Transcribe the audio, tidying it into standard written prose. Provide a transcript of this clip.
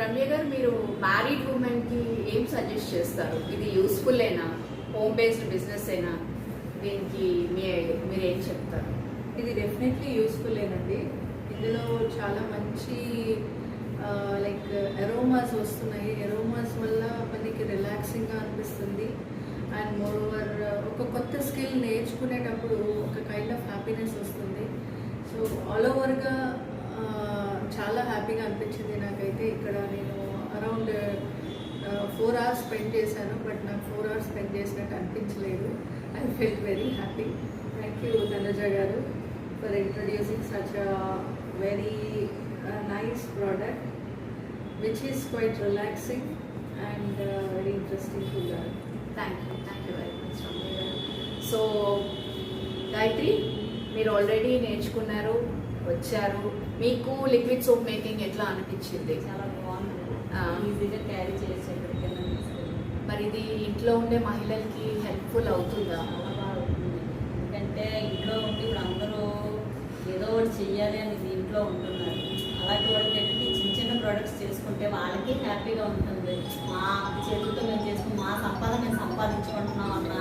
రమ్య గారు, మీరు మ్యారీడ్ ఉమెన్కి ఏం సజెస్ట్ చేస్తారు? ఇది యూస్ఫుల్ అయినా, హోమ్ బేస్డ్ బిజినెస్ అయినా, దీనికి మీరు ఏం చెప్తారు? ఇది డెఫినెట్లీ యూస్ఫుల్ ఏనండి. ఇందులో చాలా మంచి లైక్ ఎరోమాస్ వస్తున్నాయి. ఎరోమాస్ వల్ల మనకి రిలాక్సింగ్గా అనిపిస్తుంది. అండ్ మోర్ ఓవర్ ఒక కొత్త స్కిల్ నేర్చుకునేటప్పుడు ఒక కైండ్ ఆఫ్ హ్యాపీనెస్ వస్తుంది. సో ఆల్ ఓవర్గా చాలా హ్యాపీగా అనిపించింది నాకైతే. ఇక్కడ నేను అరౌండ్ 4 hours స్పెండ్ చేశాను, బట్ నాకు 4 hours స్పెండ్ చేసినట్టు అనిపించలేదు. I felt very happy. Thank you Tanuja గారు for introducing such a very nice product which is quite relaxing and very interesting to learn. Thank you very much Ramya గారు. So Gayatri, మీరు already నేర్చుకున్నారు, వచ్చారు. మీకు liquid soap making ఎట్లా అనిపించింది? చాలా బాగుంది, ఈజీగా క్యారీ చేయొచ్చు ఎక్కడికైనా తీసుకెళ్ళి. మరి ఇది ఇంట్లో ఉండే మహిళలకి హెల్ప్ఫుల్ అవుతుందా? చాలా బాగా అవుతుంది. ఎందుకంటే ఇంట్లో ఉండి ఇప్పుడు అందరూ ఏదో ఒకటి చెయ్యాలి అని ఇంట్లో ఉంటున్నారు. అలాంటి వాళ్ళకి ఏంటంటే ఈ చిన్న చిన్న ప్రోడక్ట్స్ చేసుకుంటే వాళ్ళకి హ్యాపీగా ఉంటుంది. మా చేతులతో మేము చేసుకుని మా సంపాదన మేము సంపాదించుకుంటున్నాం అన్న